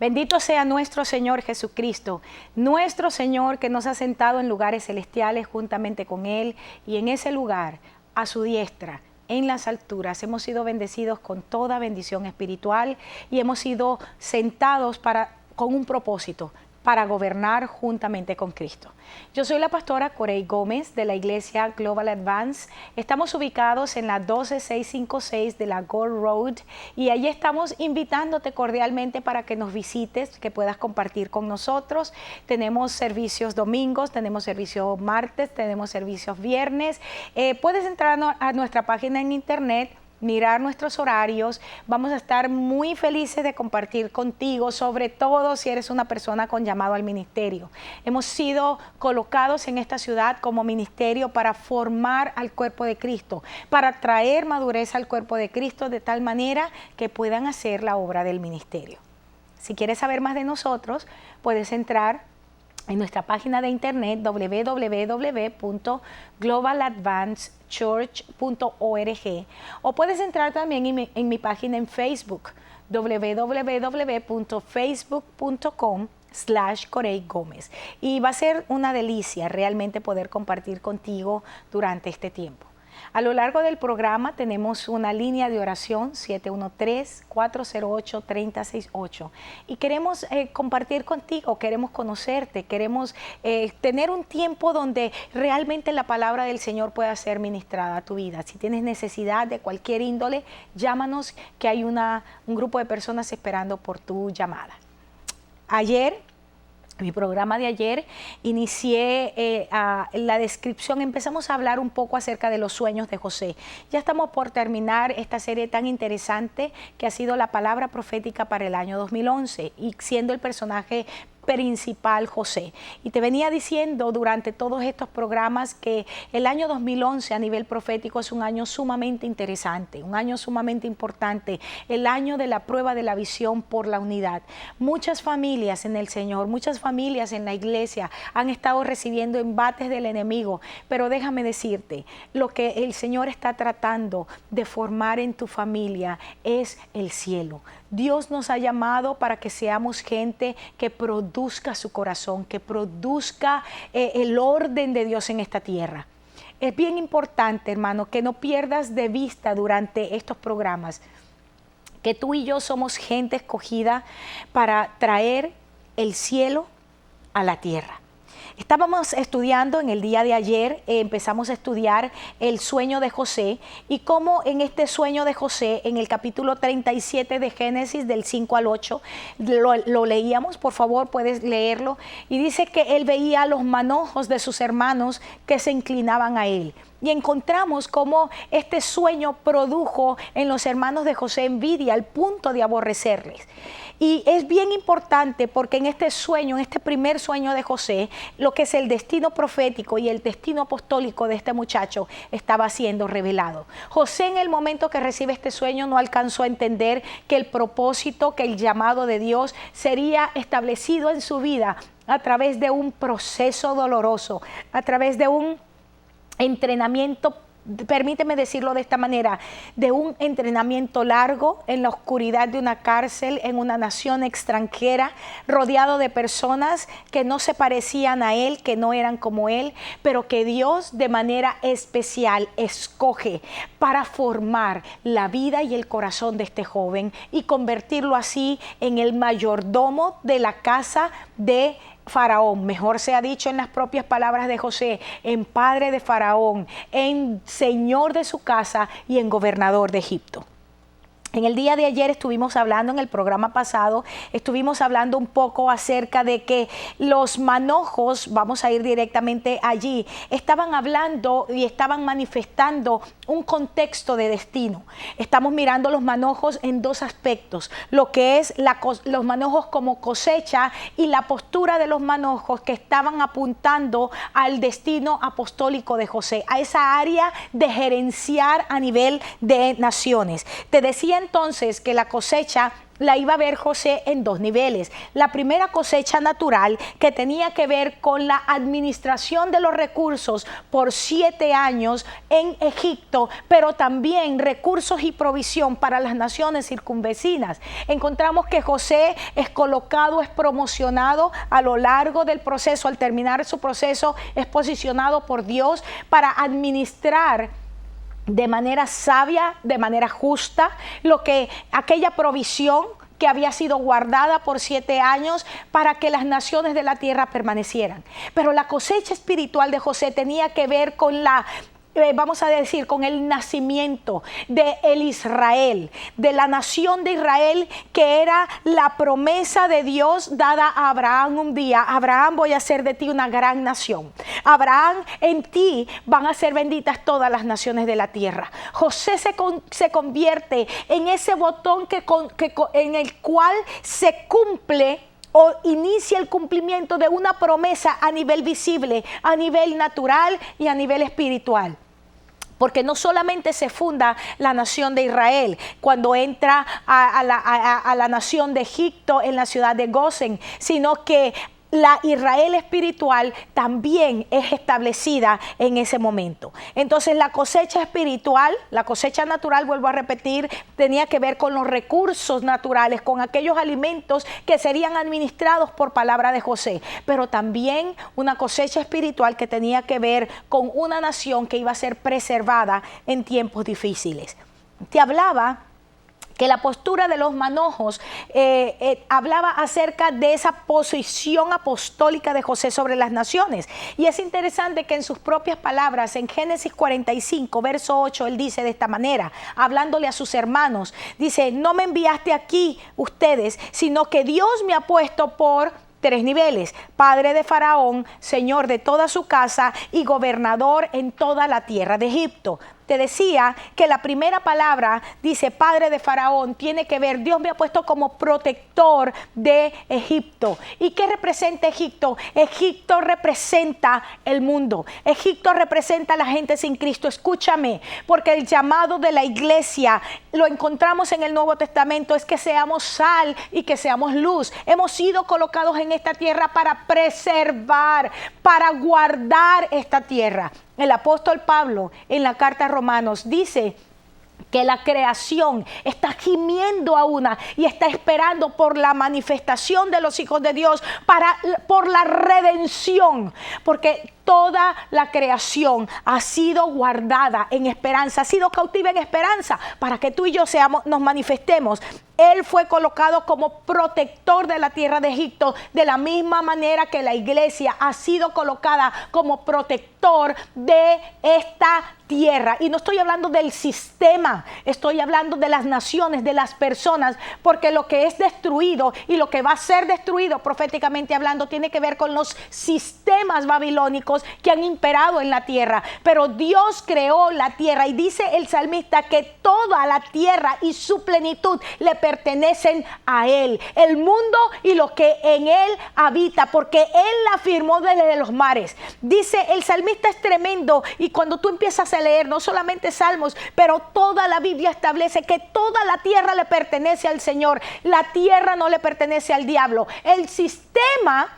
Bendito sea nuestro Señor Jesucristo, nuestro Señor que nos ha sentado en lugares celestiales juntamente con Él, y en ese lugar, a su diestra, en las alturas, hemos sido bendecidos con toda bendición espiritual y hemos sido sentados con un propósito, para gobernar juntamente con Cristo. Yo soy la pastora Corey Gómez de la iglesia Global Advance. Estamos ubicados en la 12656 de la Gold Road y allí estamos invitándote cordialmente para que nos visites, que puedas compartir con nosotros. Tenemos servicios domingos, tenemos servicios martes, tenemos servicios viernes. Puedes entrar a nuestra página en internet, mirar nuestros horarios. Vamos a estar muy felices de compartir contigo, sobre todo si eres una persona con llamado al ministerio. Hemos sido colocados en esta ciudad como ministerio para formar al cuerpo de Cristo, para traer madurez al cuerpo de Cristo de tal manera que puedan hacer la obra del ministerio. Si quieres saber más de nosotros, puedes entrar en nuestra página de internet www.globaladvancechurch.org, o puedes entrar también en mi página en Facebook, www.facebook.com/Corey Gómez, y va a ser una delicia realmente poder compartir contigo durante este tiempo. A lo largo del programa tenemos una línea de oración 713-408-3068 y queremos compartir contigo, queremos conocerte, queremos tener un tiempo donde realmente la palabra del Señor pueda ser ministrada a tu vida. Si tienes necesidad de cualquier índole, llámanos, que hay un grupo de personas esperando por tu llamada. Mi programa de ayer, inicié la descripción, empezamos a hablar un poco acerca de los sueños de José. Ya estamos por terminar esta serie tan interesante que ha sido la palabra profética para el año 2011, y siendo el personaje principal José. Y te venía diciendo durante todos estos programas que el año 2011 a nivel profético es un año sumamente interesante, un año sumamente importante, el año de la prueba de la visión por la unidad. Muchas familias en el Señor, muchas familias en la iglesia han estado recibiendo embates del enemigo, pero déjame decirte, lo que el Señor está tratando de formar en tu familia es el cielo. Dios nos ha llamado para que seamos gente que produzca su corazón, que produzca el orden de Dios en esta tierra. Es bien importante, hermano, que no pierdas de vista durante estos programas que tú y yo somos gente escogida para traer el cielo a la tierra. Estábamos estudiando en el día de ayer, empezamos a estudiar el sueño de José, y cómo en este sueño de José, en el capítulo 37 de Génesis, del 5 al 8, lo leíamos, por favor puedes leerlo, y dice que él veía los manojos de sus hermanos que se inclinaban a él. Y encontramos cómo este sueño produjo en los hermanos de José envidia al punto de aborrecerles. Y es bien importante porque en este sueño, en este primer sueño de José, lo que es el destino profético y el destino apostólico de este muchacho estaba siendo revelado. José, en el momento que recibe este sueño, no alcanzó a entender que el propósito, que el llamado de Dios sería establecido en su vida a través de un proceso doloroso, a través de un entrenamiento, permíteme decirlo de esta manera, de un entrenamiento largo en la oscuridad de una cárcel, en una nación extranjera, rodeado de personas que no se parecían a él, que no eran como él, pero que Dios de manera especial escoge para formar la vida y el corazón de este joven y convertirlo así en el mayordomo de la casa de Faraón, mejor sea dicho en las propias palabras de José, en padre de Faraón, en señor de su casa y en gobernador de Egipto. En el día de ayer estuvimos hablando, en el programa pasado, estuvimos hablando un poco acerca de que los manojos, vamos a ir directamente allí, estaban hablando y estaban manifestando un contexto de destino. Estamos mirando los manojos en dos aspectos, lo que es los manojos como cosecha y la postura de los manojos que estaban apuntando al destino apostólico de José, a esa área de gerenciar a nivel de naciones. Te decía entonces que la cosecha la iba a ver José en dos niveles. La primera, cosecha natural, que tenía que ver con la administración de los recursos por 7 años en Egipto, pero también recursos y provisión para las naciones circunvecinas. Encontramos que José es colocado, es promocionado a lo largo del proceso. Al terminar su proceso, es posicionado por Dios para administrar de manera sabia, de manera justa, aquella provisión que había sido guardada por 7 años para que las naciones de la tierra permanecieran. Pero la cosecha espiritual de José tenía que ver con vamos a decir, con el nacimiento de el Israel, de la nación de Israel, que era la promesa de Dios dada a Abraham un día. Abraham, voy a hacer de ti una gran nación. Abraham, en ti van a ser benditas todas las naciones de la tierra. José se convierte en ese botón en el cual se cumple o inicia el cumplimiento de una promesa a nivel visible, a nivel natural y a nivel espiritual. Porque no solamente se funda la nación de Israel cuando entra a la nación de Egipto en la ciudad de Gosén, sino que la Israel espiritual también es establecida en ese momento. Entonces la cosecha espiritual, la cosecha natural, vuelvo a repetir, tenía que ver con los recursos naturales, con aquellos alimentos que serían administrados por palabra de José, pero también una cosecha espiritual que tenía que ver con una nación que iba a ser preservada en tiempos difíciles. Te hablaba que la postura de los manojos hablaba acerca de esa posición apostólica de José sobre las naciones. Y es interesante que en sus propias palabras, en Génesis 45, verso 8, él dice de esta manera, hablándole a sus hermanos, dice: no me enviaste aquí ustedes, sino que Dios me ha puesto por 3 niveles: padre de Faraón, señor de toda su casa y gobernador en toda la tierra de Egipto. Te decía que la primera palabra, dice padre de Faraón, tiene que ver, Dios me ha puesto como protector de Egipto. ¿Y qué representa Egipto? Egipto representa el mundo. Egipto representa a la gente sin Cristo. Escúchame, porque el llamado de la iglesia, lo encontramos en el Nuevo Testamento, es que seamos sal y que seamos luz. Hemos sido colocados en esta tierra para preservar, para guardar esta tierra. El apóstol Pablo en la carta a Romanos dice que la creación está gimiendo a una y está esperando por la manifestación de los hijos de Dios, por la redención, porque toda la creación ha sido guardada en esperanza, ha sido cautiva en esperanza, para que tú y yo nos manifestemos. Él fue colocado como protector de la tierra de Egipto, de la misma manera que la iglesia ha sido colocada como protector de esta tierra. Y no estoy hablando del sistema, estoy hablando de las naciones, de las personas, porque lo que es destruido y lo que va a ser destruido, proféticamente hablando, tiene que ver con los sistemas babilónicos que han imperado en la tierra. Pero Dios creó la tierra y dice el salmista que toda la tierra y su plenitud le pertenecen a Él, el mundo y lo que en Él habita, porque Él la firmó desde los mares. Dice el salmista, es tremendo, y cuando tú empiezas a leer no solamente Salmos, pero toda la Biblia establece que toda la tierra le pertenece al Señor. La tierra no le pertenece al diablo. El sistema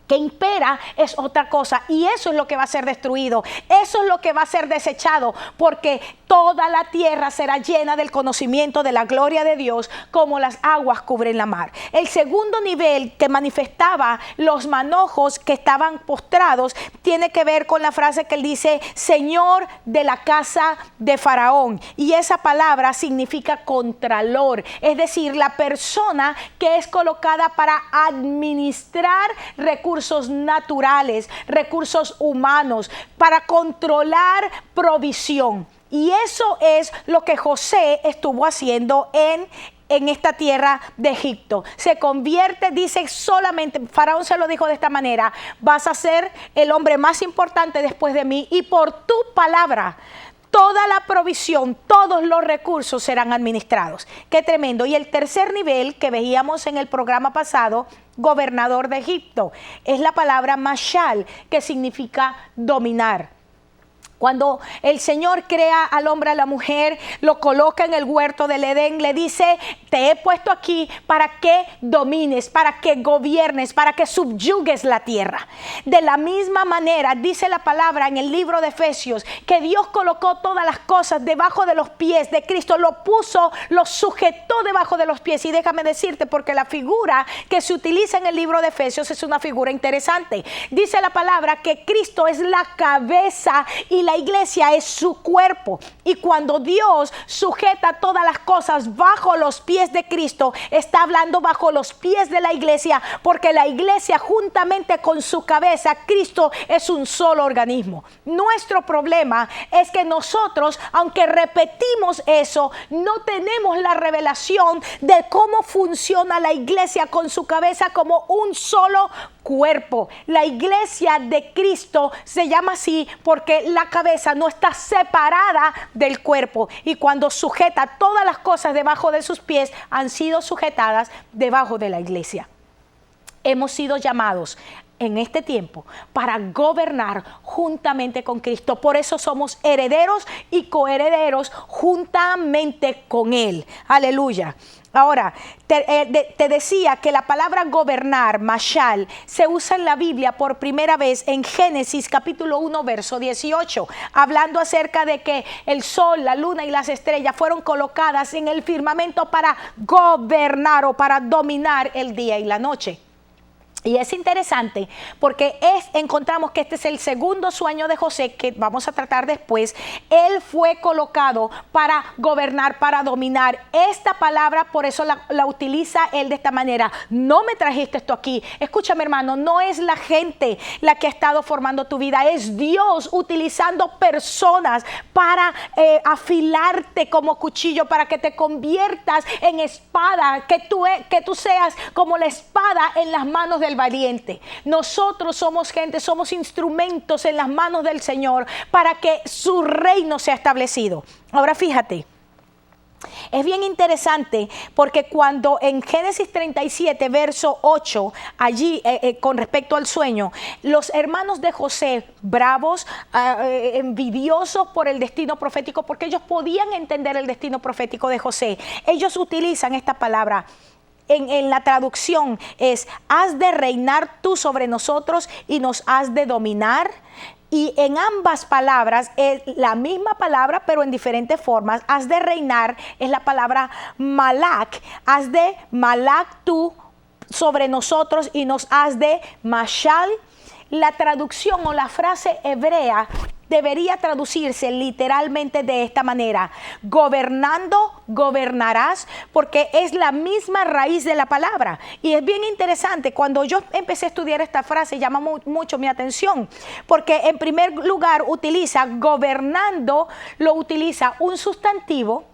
que impera es otra cosa, y eso es lo que va a ser destruido, eso es lo que va a ser desechado, porque toda la tierra será llena del conocimiento de la gloria de Dios, como las aguas cubren la mar. El segundo nivel que manifestaba los manojos que estaban postrados tiene que ver con la frase que él dice: Señor de la casa de Faraón, y esa palabra significa contralor, es decir, la persona que es colocada para administrar recursos naturales, recursos humanos, para controlar provisión. Y eso es lo que José estuvo haciendo en esta tierra de Egipto. Se convierte, dice, solamente, Faraón se lo dijo de esta manera: vas a ser el hombre más importante después de mí, y por tu palabra toda la provisión, todos los recursos serán administrados. Qué tremendo. Y el tercer nivel que veíamos en el programa pasado, gobernador de Egipto, es la palabra mashal, que significa dominar. Cuando el Señor crea al hombre y a la mujer, lo coloca en el huerto del Edén, le dice, te he puesto aquí para que domines, para que gobiernes, para que subyugues la tierra. De la misma manera, dice la palabra en el libro de Efesios, que Dios colocó todas las cosas debajo de los pies de Cristo, lo puso, lo sujetó debajo de los pies. Y déjame decirte, porque la figura que se utiliza en el libro de Efesios es una figura interesante. Dice la palabra que Cristo es la cabeza y la iglesia es su cuerpo. Y cuando Dios sujeta todas las cosas bajo los pies de Cristo, está hablando bajo los pies de la iglesia, porque la iglesia juntamente con su cabeza, Cristo, es un solo organismo. Nuestro problema es que nosotros, aunque repetimos eso, no tenemos la revelación de cómo funciona la iglesia con su cabeza como un solo cuerpo. La iglesia de Cristo se llama así porque la cabeza no está separada del cuerpo, y cuando sujeta todas las cosas debajo de sus pies, han sido sujetadas debajo de la iglesia. Hemos sido llamados en este tiempo para gobernar juntamente con Cristo. Por eso somos herederos y coherederos juntamente con Él. Aleluya. Ahora, te decía que la palabra gobernar, mashal, se usa en la Biblia por primera vez en Génesis capítulo 1, verso 18, hablando acerca de que el sol, la luna y las estrellas fueron colocadas en el firmamento para gobernar o para dominar el día y la noche. Y es interesante porque encontramos que este es el segundo sueño de José, que vamos a tratar después. Él fue colocado para gobernar, para dominar. Esta palabra, por eso la utiliza él de esta manera. No me trajiste esto aquí. Escúchame, hermano, no es la gente la que ha estado formando tu vida. Es Dios utilizando personas para afilarte como cuchillo, para que te conviertas en espada, que tú seas como la espada en las manos del valiente. Nosotros somos gente, somos instrumentos en las manos del Señor para que su reino sea establecido. Ahora fíjate, es bien interesante porque cuando en Génesis 37, verso 8, allí con respecto al sueño, los hermanos de José, bravos, envidiosos por el destino profético, porque ellos podían entender el destino profético de José, ellos utilizan esta palabra. En la traducción es, has de reinar tú sobre nosotros y nos has de dominar. Y en ambas palabras es la misma palabra, pero en diferentes formas. Has de reinar es la palabra malak. Has de malak tú sobre nosotros y nos has de mashal. La traducción o la frase hebrea debería traducirse literalmente de esta manera: gobernando, gobernarás, porque es la misma raíz de la palabra. Y es bien interesante, cuando yo empecé a estudiar esta frase, llama mucho mi atención, porque en primer lugar utiliza gobernando, lo utiliza un sustantivo,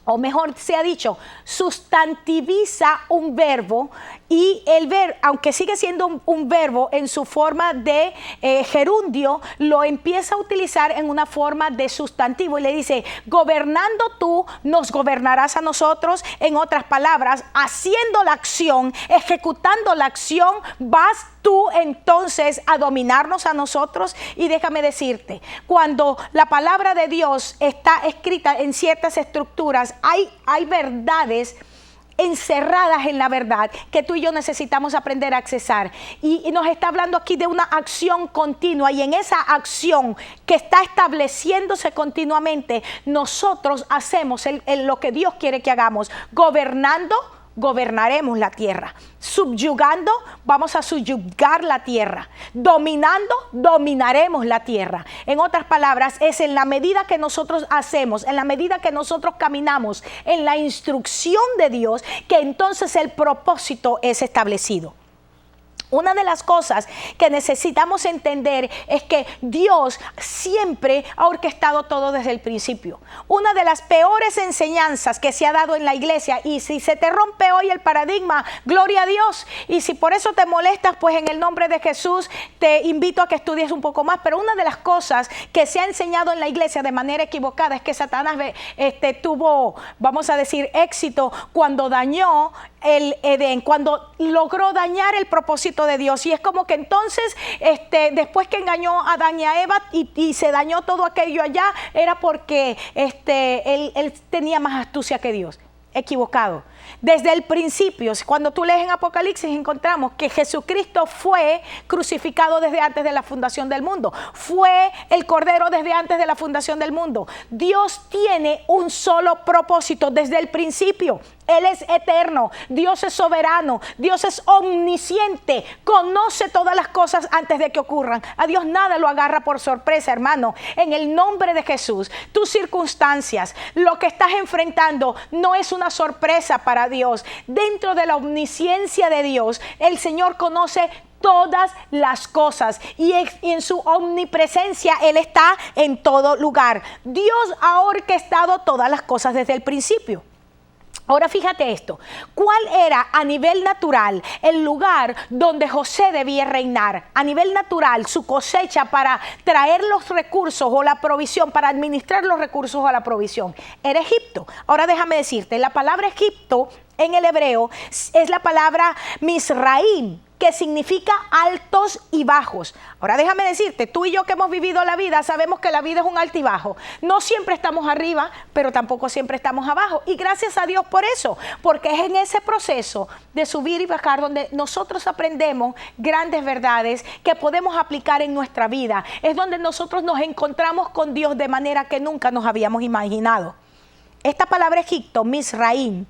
o mejor sea dicho, sustantiviza un verbo, y el verbo, aunque sigue siendo un verbo en su forma de gerundio, lo empieza a utilizar en una forma de sustantivo y le dice, gobernando tú, nos gobernarás a nosotros. En otras palabras, haciendo la acción, ejecutando la acción, vas tú entonces a dominarnos a nosotros. Y déjame decirte, cuando la palabra de Dios está escrita en ciertas estructuras, hay verdades encerradas en la verdad que tú y yo necesitamos aprender a accesar, y nos está hablando aquí de una acción continua, y en esa acción que está estableciéndose continuamente, nosotros hacemos lo que Dios quiere que hagamos. Gobernando, gobernaremos la tierra. Subyugando, vamos a subyugar la tierra. Dominando, dominaremos la tierra. En otras palabras, es en la medida que nosotros hacemos, en la medida que nosotros caminamos en la instrucción de Dios, que entonces el propósito es establecido. Una de las cosas que necesitamos entender es que Dios siempre ha orquestado todo desde el principio. Una de las peores enseñanzas que se ha dado en la iglesia, y si se te rompe hoy el paradigma, gloria a Dios, y si por eso te molestas, pues en el nombre de Jesús te invito a que estudies un poco más. Pero una de las cosas que se ha enseñado en la iglesia de manera equivocada es que Satanás tuvo, vamos a decir, éxito cuando dañó el Edén, cuando logró dañar el propósito de Dios. Y es como que entonces, después que engañó a Adán y a Eva y se dañó todo aquello allá, era porque él tenía más astucia que Dios. Equivocado. Desde el principio, cuando tú lees en Apocalipsis, encontramos que Jesucristo fue crucificado desde antes de la fundación del mundo. Fue el Cordero desde antes de la fundación del mundo. Dios tiene un solo propósito desde el principio. Él es eterno, Dios es soberano, Dios es omnisciente, conoce todas las cosas antes de que ocurran. A Dios nada lo agarra por sorpresa, hermano. En el nombre de Jesús, tus circunstancias, lo que estás enfrentando no es una sorpresa para Dios. Dentro de la omnisciencia de Dios, el Señor conoce todas las cosas y en su omnipresencia Él está en todo lugar. Dios ha orquestado todas las cosas desde el principio. Ahora fíjate esto, ¿cuál era a nivel natural el lugar donde José debía reinar? A nivel natural, su cosecha para traer los recursos o la provisión, para administrar los recursos o la provisión, era Egipto. Ahora déjame decirte, la palabra Egipto en el hebreo es la palabra Misraim, que significa altos y bajos. Ahora déjame decirte, tú y yo que hemos vivido la vida, sabemos que la vida es un altibajo. No siempre estamos arriba, pero tampoco siempre estamos abajo. Y gracias a Dios por eso, porque es en ese proceso de subir y bajar donde nosotros aprendemos grandes verdades que podemos aplicar en nuestra vida. Es donde nosotros nos encontramos con Dios de manera que nunca nos habíamos imaginado. Esta palabra Egipto, Misraim,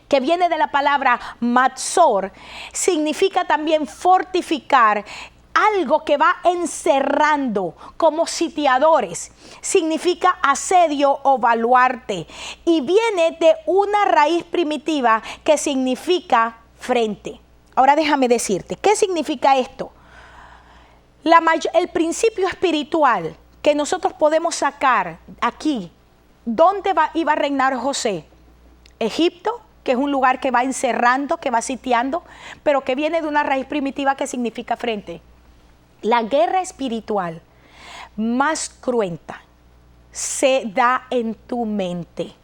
que viene de la palabra Matzor, significa también fortificar, algo que va encerrando como sitiadores. Significa asedio o baluarte y viene de una raíz primitiva que significa frente. Ahora déjame decirte, ¿qué significa esto? El principio espiritual que nosotros podemos sacar aquí, ¿dónde iba a reinar José? Egipto, que es un lugar que va encerrando, que va sitiando, pero que viene de una raíz primitiva que significa frente. La guerra espiritual más cruenta se da en tu mente.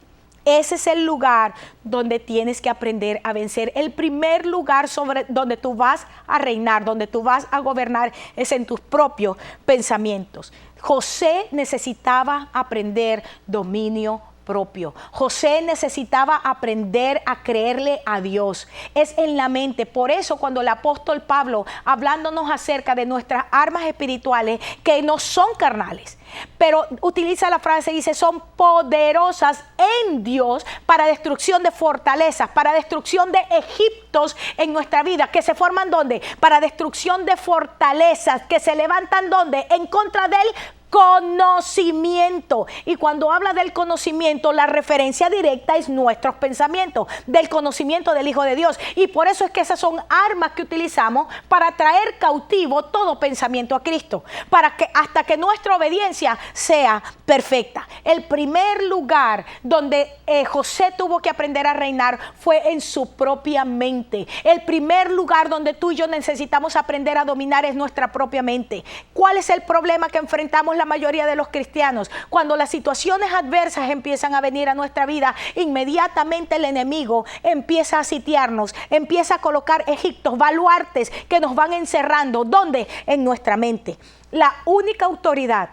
Ese es el lugar donde tienes que aprender a vencer. El primer lugar donde tú vas a reinar, donde tú vas a gobernar, es en tus propios pensamientos. José necesitaba aprender dominio propio. José necesitaba aprender a creerle a Dios. Es en la mente. Por eso cuando el apóstol Pablo, hablándonos acerca de nuestras armas espirituales, que no son carnales, pero utiliza la frase, dice, son poderosas en Dios para destrucción de fortalezas, para destrucción de egiptos en nuestra vida, que se forman ¿dónde? Para destrucción de fortalezas que se levantan ¿dónde? En contra del conocimiento. Y cuando habla del conocimiento, la referencia directa es nuestros pensamientos, del conocimiento del Hijo de Dios. Y por eso es que esas son armas que utilizamos para traer cautivo todo pensamiento a Cristo, para que hasta que nuestra obediencia sea perfecta. El primer lugar donde José tuvo que aprender a reinar fue en su propia mente. El primer lugar donde tú y yo necesitamos aprender a dominar es nuestra propia mente. ¿Cuál es el problema que enfrentamos la mayoría de los cristianos? Cuando las situaciones adversas empiezan a venir a nuestra vida, inmediatamente el enemigo empieza a sitiarnos, empieza a colocar egiptos, baluartes que nos van encerrando. ¿Dónde? En nuestra mente. La única autoridad,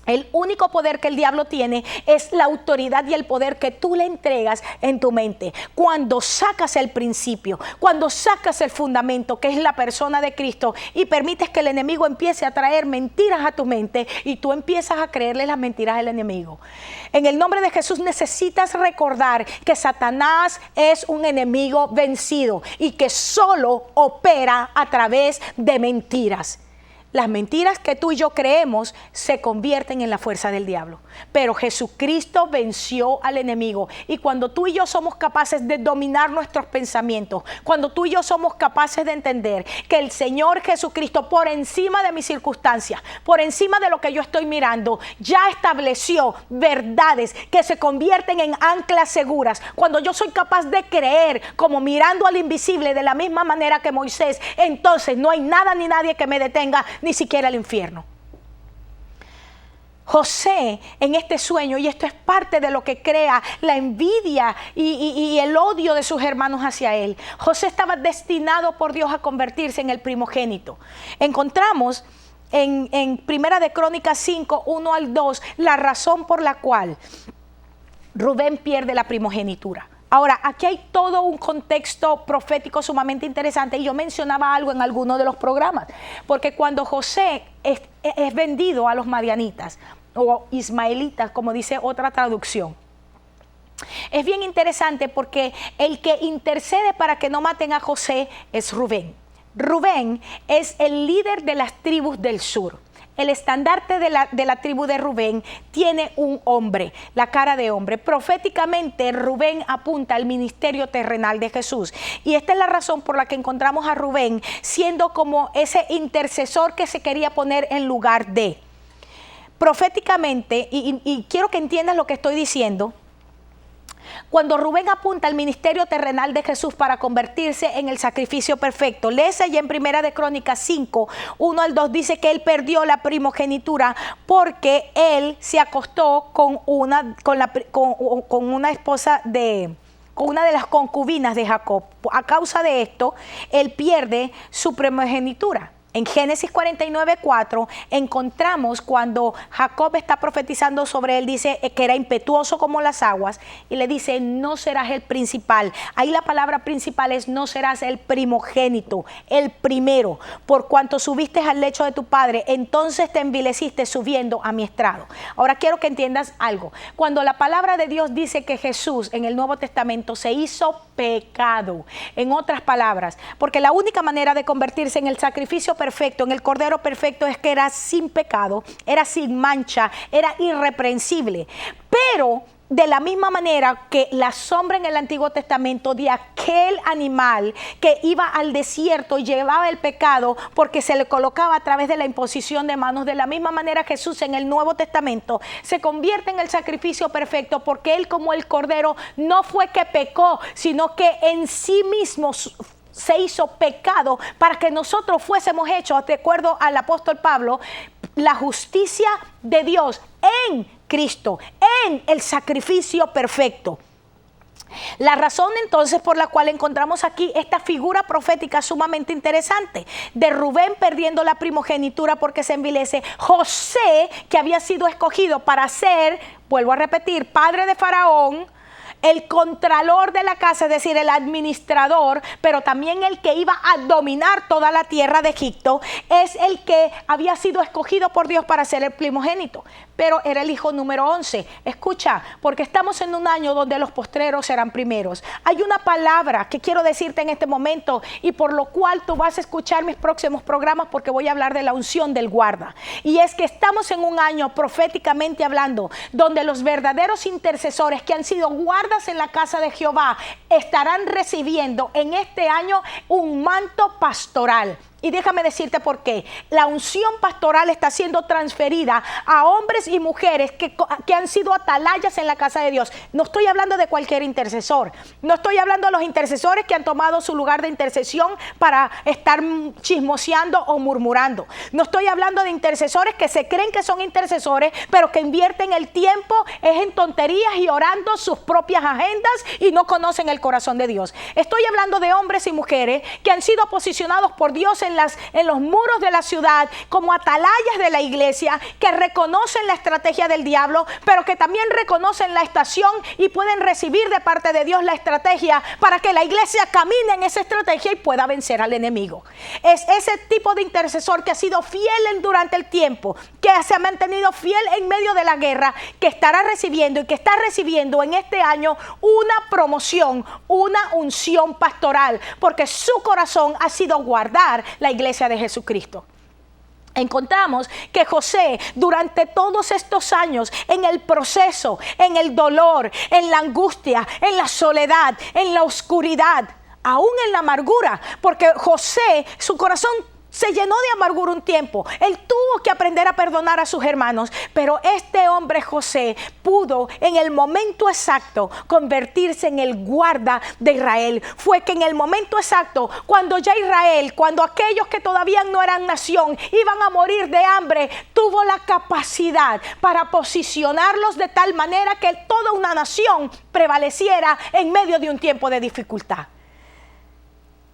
el único poder que el diablo tiene es la autoridad y el poder que tú le entregas en tu mente. Cuando sacas el principio, cuando sacas el fundamento que es la persona de Cristo y permites que el enemigo empiece a traer mentiras a tu mente y tú empiezas a creerle las mentiras del enemigo. En el nombre de Jesús necesitas recordar que Satanás es un enemigo vencido y que solo opera a través de mentiras. Las mentiras que tú y yo creemos se convierten en la fuerza del diablo. Pero Jesucristo venció al enemigo. Y cuando tú y yo somos capaces de dominar nuestros pensamientos, cuando tú y yo somos capaces de entender que el Señor Jesucristo, por encima de mis circunstancias, por encima de lo que yo estoy mirando, ya estableció verdades que se convierten en anclas seguras. Cuando yo soy capaz de creer como mirando al invisible de la misma manera que Moisés, entonces no hay nada ni nadie que me detenga, ni siquiera el infierno. José en este sueño, y esto es parte de lo que crea la envidia y el odio de sus hermanos hacia él. José estaba destinado por Dios a convertirse en el primogénito. Encontramos en Primera de Crónicas 5, 1 al 2, la razón por la cual Rubén pierde la primogenitura. Ahora, aquí hay todo un contexto profético sumamente interesante, y yo mencionaba algo en alguno de los programas, porque cuando José es vendido a los madianitas o ismaelitas, como dice otra traducción, es bien interesante porque el que intercede para que no maten a José es Rubén. Rubén es el líder de las tribus del sur. El estandarte de la tribu de Rubén tiene un hombre, la cara de hombre. Proféticamente, Rubén apunta al ministerio terrenal de Jesús. Y esta es la razón por la que encontramos a Rubén siendo como ese intercesor que se quería poner en lugar de. Proféticamente, y quiero que entiendas lo que estoy diciendo, cuando Rubén apunta al ministerio terrenal de Jesús para convertirse en el sacrificio perfecto, léese allá en Primera de Crónicas 5, 1 al 2, dice que él perdió la primogenitura porque él se acostó con una esposa con una de las concubinas de Jacob. A causa de esto, él pierde su primogenitura. En Génesis 49:4 encontramos cuando Jacob está profetizando sobre él, dice que era impetuoso como las aguas, y le dice: no serás el principal. Ahí la palabra principal es: no serás el primogénito, el primero, por cuanto subiste al lecho de tu padre, entonces te envileciste subiendo a mi estrado. Ahora quiero que entiendas algo. Cuando la palabra de Dios dice que Jesús en el Nuevo Testamento se hizo pecado, en otras palabras, porque la única manera de convertirse en el sacrificio perfecto, en el cordero perfecto, es que era sin pecado, era sin mancha, era irreprensible. Pero de la misma manera que la sombra en el Antiguo Testamento de aquel animal que iba al desierto y llevaba el pecado porque se le colocaba a través de la imposición de manos, de la misma manera Jesús en el Nuevo Testamento se convierte en el sacrificio perfecto, porque él, como el cordero, no fue que pecó, sino que en sí mismo se hizo pecado para que nosotros fuésemos hechos, de acuerdo al apóstol Pablo, la justicia de Dios en Cristo, en el sacrificio perfecto. La razón entonces por la cual encontramos aquí esta figura profética sumamente interesante de Rubén perdiendo la primogenitura porque se envilece, José, que había sido escogido para ser, vuelvo a repetir, padre de Faraón, el contralor de la casa, es decir, el administrador, pero también el que iba a dominar toda la tierra de Egipto, es el que había sido escogido por Dios para ser el primogénito, pero era el hijo número 11. Escucha, porque estamos en un año donde los postreros serán primeros. Hay una palabra que quiero decirte en este momento, y por lo cual tú vas a escuchar mis próximos programas, porque voy a hablar de la unción del guarda. Y es que estamos en un año, proféticamente hablando, donde los verdaderos intercesores que han sido guardas en la casa de Jehová estarán recibiendo en este año un manto pastoral. Y déjame decirte por qué. La unción pastoral está siendo transferida a hombres y mujeres que han sido atalayas en la casa de Dios. No estoy hablando de cualquier intercesor. No estoy hablando de los intercesores que han tomado su lugar de intercesión para estar chismoseando o murmurando. No estoy hablando de intercesores que se creen que son intercesores, pero que invierten el tiempo en tonterías y orando sus propias agendas y no conocen el corazón de Dios. Estoy hablando de hombres y mujeres que han sido posicionados por Dios en los muros de la ciudad como atalayas de la iglesia, que reconocen la estrategia del diablo, pero que también reconocen la estación y pueden recibir de parte de Dios la estrategia para que la iglesia camine en esa estrategia y pueda vencer al enemigo. Es ese tipo de intercesor que ha sido fiel durante el tiempo, que se ha mantenido fiel en medio de la guerra, que estará recibiendo y que está recibiendo en este año una promoción, una unción pastoral, porque su corazón ha sido guardar la iglesia de Jesucristo. Encontramos que José, durante todos estos años, en el proceso, en el dolor, en la angustia, en la soledad, en la oscuridad, aún en la amargura, porque José, su corazón se llenó de amargura un tiempo. Él tuvo que aprender a perdonar a sus hermanos. Pero este hombre José pudo en el momento exacto convertirse en el guarda de Israel. Fue que en el momento exacto, cuando ya Israel, cuando aquellos que todavía no eran nación iban a morir de hambre, tuvo la capacidad para posicionarlos de tal manera que toda una nación prevaleciera en medio de un tiempo de dificultad.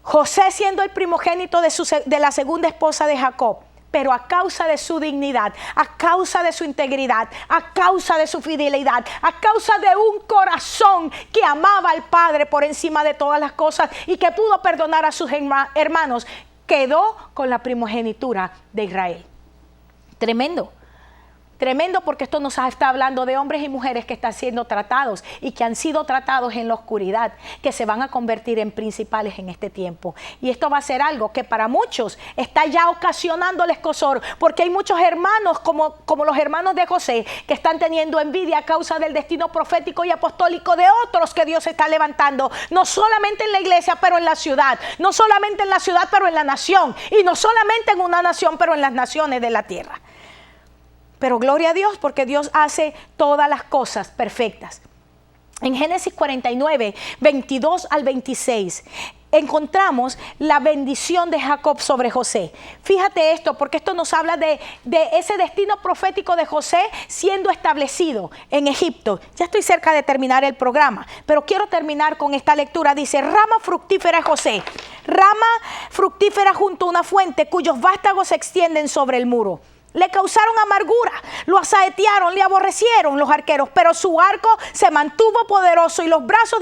José siendo el primogénito de la segunda esposa de Jacob, pero a causa de su dignidad, a causa de su integridad, a causa de su fidelidad, a causa de un corazón que amaba al Padre por encima de todas las cosas y que pudo perdonar a sus hermanos, quedó con la primogenitura de Israel. Tremendo. Tremendo, porque esto nos está hablando de hombres y mujeres que están siendo tratados y que han sido tratados en la oscuridad, que se van a convertir en principales en este tiempo. Y esto va a ser algo que para muchos está ya ocasionando el escozor, porque hay muchos hermanos como los hermanos de José que están teniendo envidia a causa del destino profético y apostólico de otros que Dios está levantando, no solamente en la iglesia, pero en la ciudad, no solamente en la ciudad, pero en la nación, y no solamente en una nación, pero en las naciones de la tierra. Pero gloria a Dios, porque Dios hace todas las cosas perfectas. En Génesis 49, 22 al 26, encontramos la bendición de Jacob sobre José. Fíjate esto, porque esto nos habla de ese destino profético de José siendo establecido en Egipto. Ya estoy cerca de terminar el programa, pero quiero terminar con esta lectura. Dice: rama fructífera de José, rama fructífera junto a una fuente cuyos vástagos se extienden sobre el muro. Le causaron amargura, lo asaetearon, le aborrecieron los arqueros, pero su arco se mantuvo poderoso y los brazos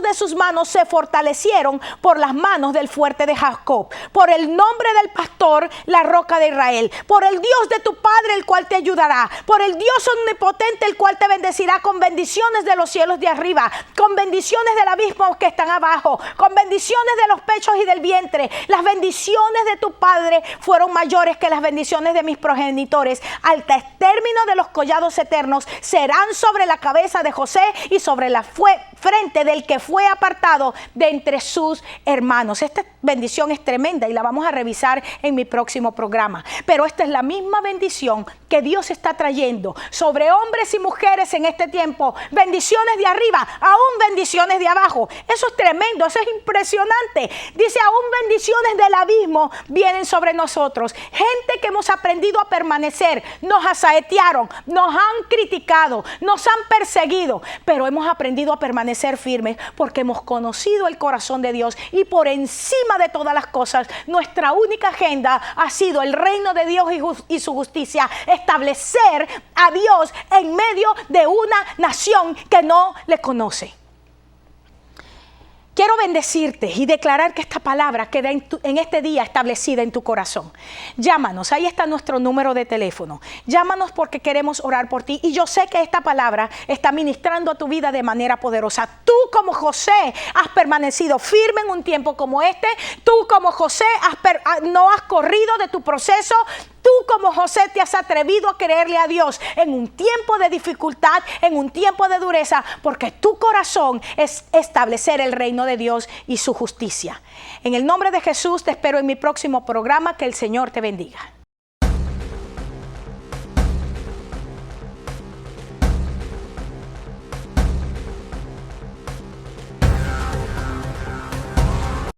de sus manos se fortalecieron por las manos del fuerte de Jacob, por el nombre del pastor, la roca de Israel, por el Dios de tu Padre, el cual te ayudará, por el Dios omnipotente, el cual te bendecirá con bendiciones de los cielos de arriba, con bendiciones del abismo que están abajo, con bendiciones de los pechos y del vientre. Las bendiciones de tu Padre fueron mayores que las bendiciones de mis progenitores. Al término de los collados eternos serán sobre la cabeza de José y sobre la frente del que fue apartado de entre sus hermanos. Esta bendición es tremenda y la vamos a revisar en mi próximo programa. Pero esta es la misma bendición que Dios está trayendo sobre hombres y mujeres en este tiempo. Bendiciones de arriba, aún bendiciones de abajo. Eso es tremendo, eso es impresionante. Dice: aún bendiciones del abismo vienen sobre nosotros. Gente que hemos aprendido a permanecer, nos asaetearon, nos han criticado, nos han perseguido, pero hemos aprendido a permanecer firmes porque hemos conocido el corazón de Dios, y por encima de todas las cosas, nuestra única agenda ha sido el reino de Dios y su justicia, establecer a Dios en medio de una nación que no le conoce. Quiero bendecirte y declarar que esta palabra queda en este día establecida en tu corazón. Llámanos, ahí está nuestro número de teléfono. Llámanos porque queremos orar por ti. Y yo sé que esta palabra está ministrando a tu vida de manera poderosa. Tú como José has permanecido firme en un tiempo como este. Tú como José no has corrido de tu proceso. Tú como José te has atrevido a creerle a Dios en un tiempo de dificultad, en un tiempo de dureza, porque tu corazón es establecer el reino de Dios y su justicia. En el nombre de Jesús te espero en mi próximo programa. Que el Señor te bendiga.